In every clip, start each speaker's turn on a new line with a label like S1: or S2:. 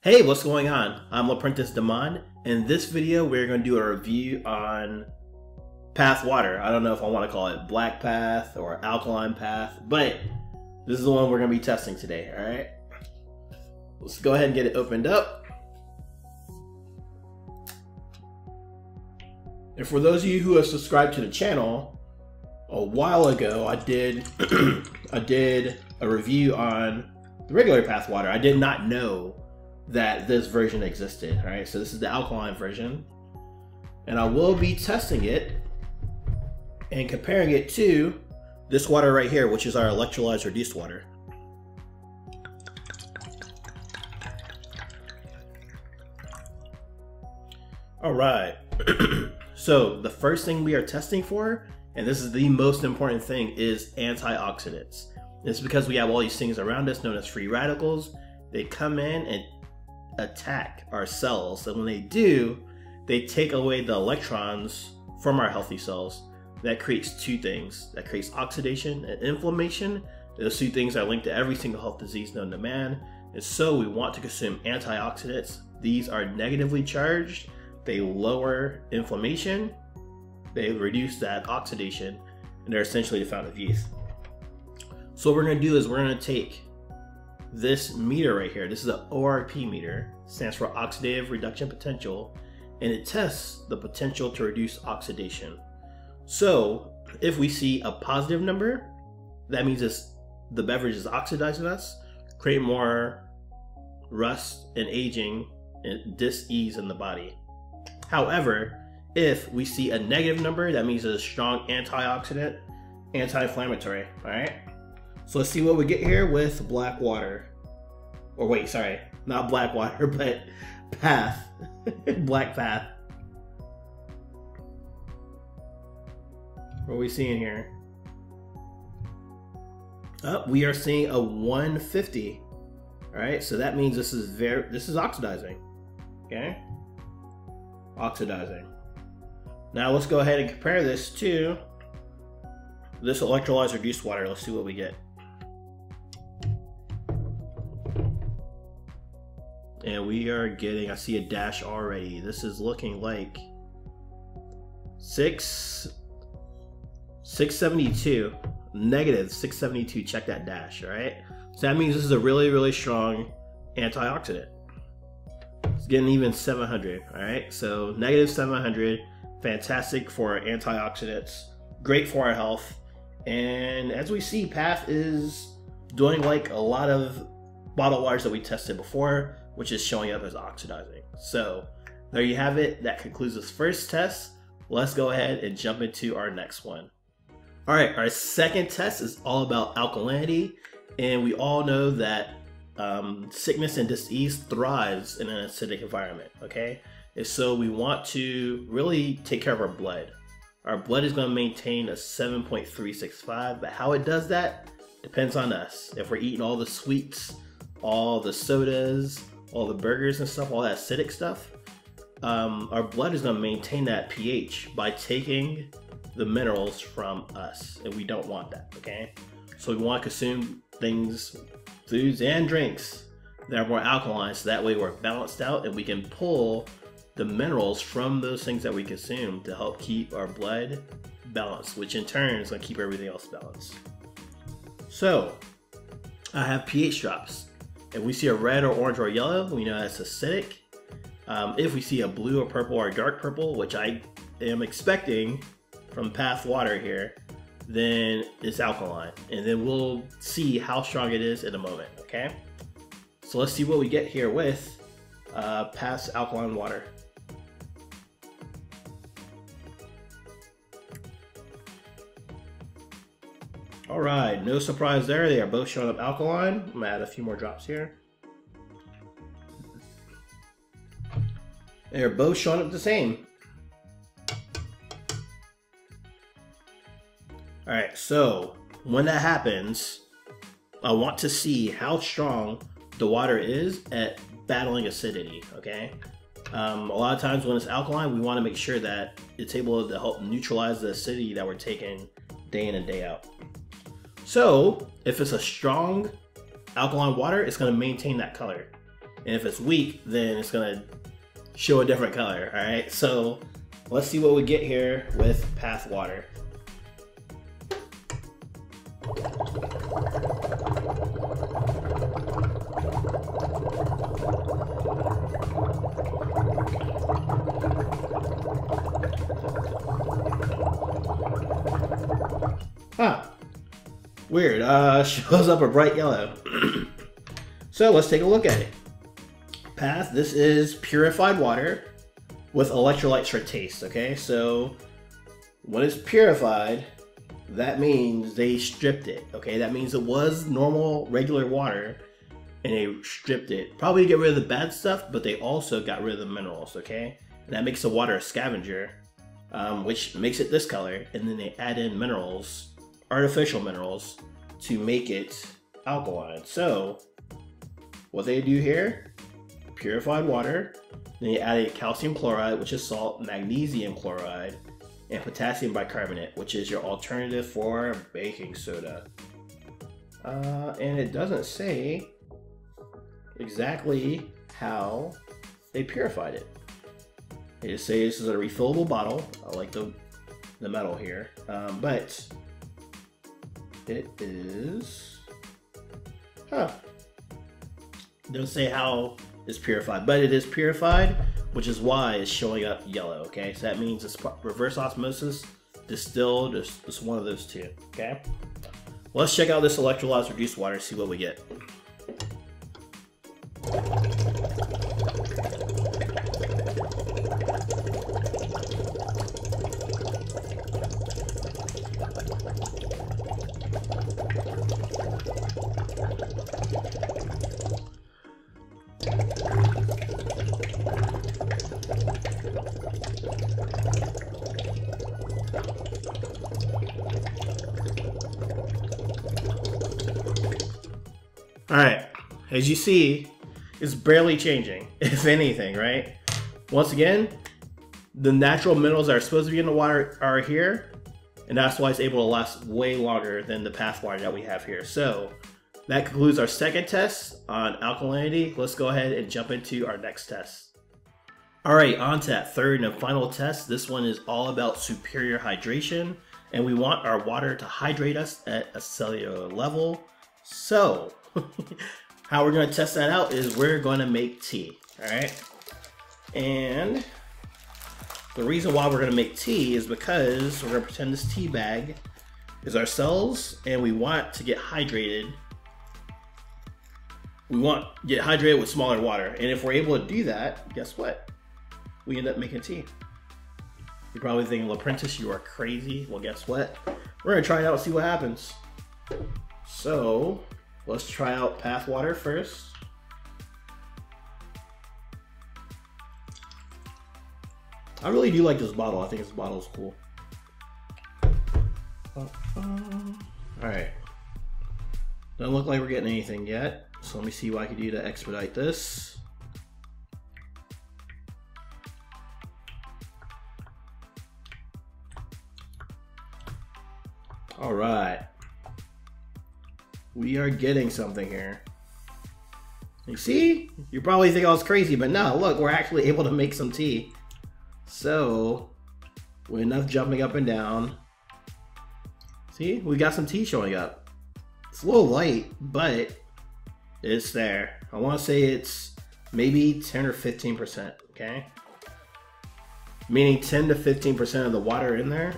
S1: Hey, what's going on? I'm Apprentice Damon. In this video, we're going to do a review on Path Water. I don't know if I want to call it Black Path or Alkaline Path, but this is the one we're going to be testing today, alright? Let's go ahead and get it opened up. And for those of you who have subscribed to the channel, a while ago I did a review on the regular Path Water. I did not know that this version existed. All right, so this is the alkaline version, and I will be testing it and comparing it to this water right here, which is our electrolyzed reduced water. All right, so the first thing we are testing for, and this is the most important thing, is antioxidants. It's because we have all these things around us known as free radicals. They come in and attack our cells, and when they do, they take away the electrons from our healthy cells. That creates two things. That creates oxidation and inflammation. Those two things are linked to every single health disease known to man, and so we want to consume antioxidants. These are negatively charged. They lower inflammation, they reduce that oxidation, and they're essentially the fountain of youth. So what we're going to do is we're going to take this meter right here. This is an ORP meter, stands for oxidative reduction potential, and it tests the potential to reduce oxidation. So if we see a positive number, that means the beverage is oxidizing us, create more rust and aging and dis-ease in the body. However, if we see a negative number, that means it's a strong antioxidant, anti-inflammatory. All right, so let's see what we get here with black water. Or wait, sorry, not black water, but Path. Black Path. What are we seeing here? Oh, we are seeing a 150. All right, so that means this is oxidizing. Okay, oxidizing. Now let's go ahead and compare this to this electrolyzed reduced water. Let's see what we get. And we are getting, I see a dash already. This is looking like 672, negative 672. Check that dash, all right? So that means this is a really, really strong antioxidant. It's getting even 700, all right? So negative 700, fantastic for antioxidants, great for our health. And as we see, Path is doing like a lot of bottled waters that we tested before, which is showing up as oxidizing. So there you have it. That concludes this first test. Let's go ahead and jump into our next one. All right, our second test is all about alkalinity, and we all know that sickness and disease thrives in an acidic environment, okay? And so we want to really take care of our blood. Our blood is going to maintain a 7.365, but how it does that depends on us. If we're eating all the sweets, all the sodas, all the burgers and stuff, all that acidic stuff, our blood is going to maintain that pH by taking the minerals from us, and we don't want that, okay? So we want to consume things, foods and drinks that are more alkaline, so that way we're balanced out and we can pull the minerals from those things that we consume to help keep our blood balanced, which in turn is going to keep everything else balanced. So I have pH drops. If we see a red or orange or yellow, we know that's acidic. If we see a blue or purple or dark purple, which I am expecting from Path Water here, then it's alkaline. And then we'll see how strong it is in a moment, okay? So let's see what we get here with Path Alkaline Water. All right, no surprise there. They are both showing up alkaline. I'm gonna add a few more drops here. They're both showing up the same. All right, so when that happens, I want to see how strong the water is at battling acidity, okay? A lot of times when it's alkaline, we want to make sure that it's able to help neutralize the acidity that we're taking day in and day out. So if it's a strong alkaline water, it's going to maintain that color. And if it's weak, then it's gonna show a different color, all right? So let's see what we get here with Path Water. Huh. Weird. Shows up a bright yellow. So let's take a look at it. Path, this is purified water with electrolytes for taste, okay? So when it's purified, that means they stripped it, okay? That means it was normal, regular water, and they stripped it. Probably to get rid of the bad stuff, but they also got rid of the minerals, okay? And that makes the water a scavenger, which makes it this color, and then they add in minerals, artificial minerals, to make it alkaline. So what they do here, purified water, then you add calcium chloride, which is salt, magnesium chloride, and potassium bicarbonate, which is your alternative for baking soda. And it doesn't say exactly how they purified it. They just say this is a refillable bottle. I like the metal here, but it is, Don't say how it's purified, but it is purified, which is why it's showing up yellow, okay? So that means it's reverse osmosis, distilled, it's one of those two, okay? Let's check out this electrolytes reduced water, see what we get. Alright, as you see, it's barely changing, if anything, right? Once again, the natural minerals that are supposed to be in the water are here, and that's why it's able to last way longer than the Path water that we have here. So, that concludes our second test on alkalinity. Let's go ahead and jump into our next test. Alright, on to that third and final test. This one is all about superior hydration, and we want our water to hydrate us at a cellular level. So, how we're going to test that out is we're going to make tea, alright? And the reason why we're going to make tea is because we're going to pretend this tea bag is our cells, and we want to get hydrated. We want to get hydrated with smaller water, and if we're able to do that, guess what? We end up making tea. You're probably thinking, L'Apprentice, you are crazy. Well, guess what? We're going to try it out and see what happens. So, let's try out Path water first. I really do like this bottle. I think this bottle is cool. Alright. Doesn't look like we're getting anything yet. So let me see what I can do to expedite this. Alright. We are getting something here. You see? You probably think I was crazy, but no, look, we're actually able to make some tea. So, with enough jumping up and down. See? We got some tea showing up. It's a little light, but it's there. I want to say it's maybe 10 or 15%, okay? Meaning 10 to 15% of the water in there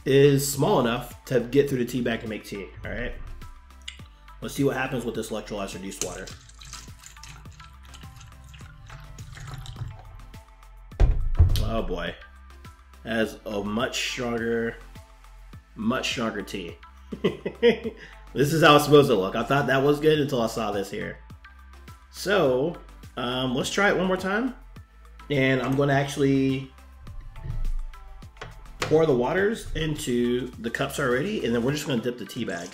S1: is small enough to get through the tea bag and make tea, alright? Let's see what happens with this electrolytes reduced water. Oh boy. That has a much stronger tea. This is how it's supposed to look. I thought that was good until I saw this here. So, let's try it one more time. And I'm going to actually pour the waters into the cups already, and then we're just going to dip the tea bag.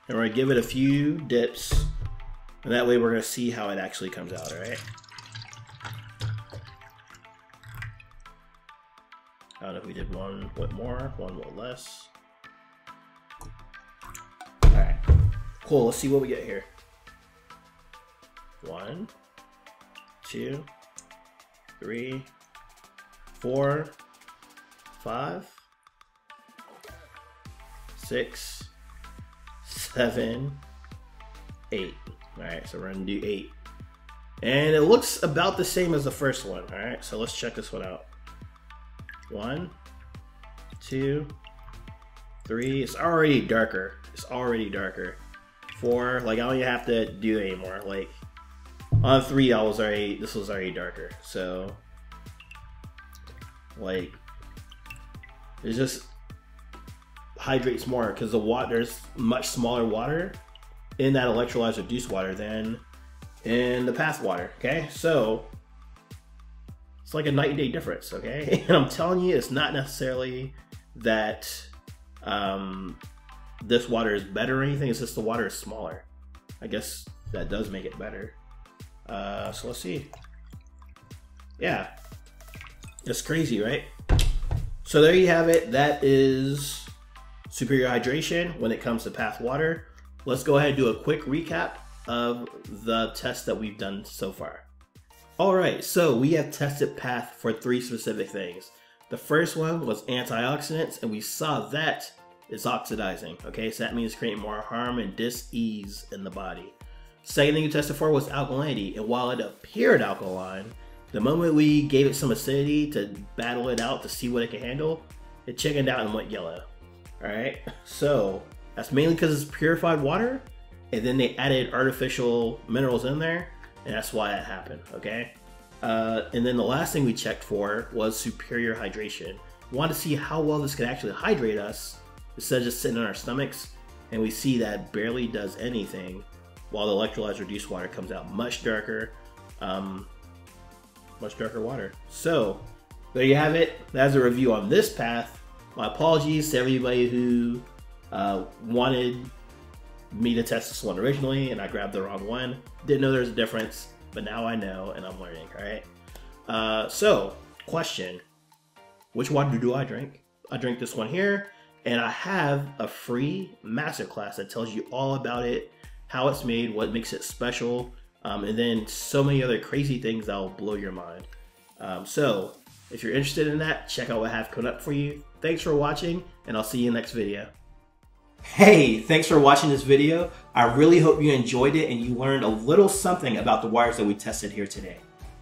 S1: And we're going to give it a few dips, and that way we're going to see how it actually comes out, alright? I don't know if we did one bit more, one bit less. Alright, cool, let's see what we get here. 1, 2, 3, 4, 5, 6, 7, 8. Alright, so we're gonna do 8. And it looks about the same as the first one. Alright, so let's check this one out. 1, 2, 3. It's already darker. It's already darker. 4, like I don't even have to do it anymore. Like on 3, this was already darker. So like it just hydrates more because there's much smaller water in that electrolyte reduced water than in the Path water. Okay, so it's like a night and day difference. Okay, and I'm telling you, it's not necessarily that this water is better or anything. It's just the water is smaller. I guess that does make it better. So let's see. Yeah, it's crazy, right? So there you have it. That is superior hydration when it comes to Path water. Let's go ahead and do a quick recap of the tests that we've done so far. All right, so we have tested Path for 3 specific things. The first one was antioxidants, and we saw that it's oxidizing. Okay, so that means creating more harm and dis-ease in the body. Second thing we tested for was alkalinity, and while it appeared alkaline, the moment we gave it some acidity to battle it out to see what it can handle, it chickened out and went yellow. All right, so that's mainly because it's purified water, and then they added artificial minerals in there, and that's why it happened. Okay, and then the last thing we checked for was superior hydration. We wanted to see how well this could actually hydrate us instead of just sitting in our stomachs, and we see that barely does anything, while the electrolyte reduced water comes out much darker water. So there you have it. That's a review on this Path. My apologies to everybody who wanted me to test this one originally and I grabbed the wrong one. Didn't know there's a difference, but now I know and I'm learning. All right. So question, which water do I drink? I drink this one here, and I have a free masterclass that tells you all about it, how it's made, what makes it special, and then so many other crazy things that will blow your mind. So if you're interested in that, check out what I have coming up for you. Thanks for watching, and I'll see you in the next video. Hey, thanks for watching this video. I really hope you enjoyed it and you learned a little something about the waters that we tested here today.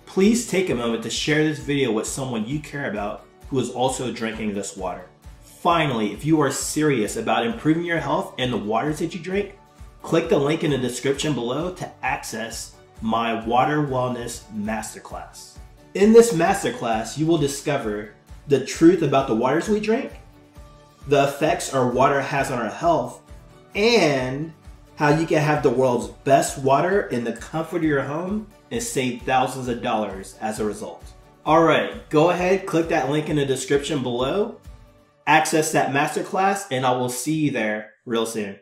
S1: Please take a moment to share this video with someone you care about who is also drinking this water. Finally, if you are serious about improving your health and the waters that you drink, click the link in the description below to access my Water Wellness Masterclass. In this masterclass, you will discover the truth about the waters we drink, the effects our water has on our health, and how you can have the world's best water in the comfort of your home and save thousands of dollars as a result. All right, go ahead, click that link in the description below, access that masterclass, and I will see you there real soon.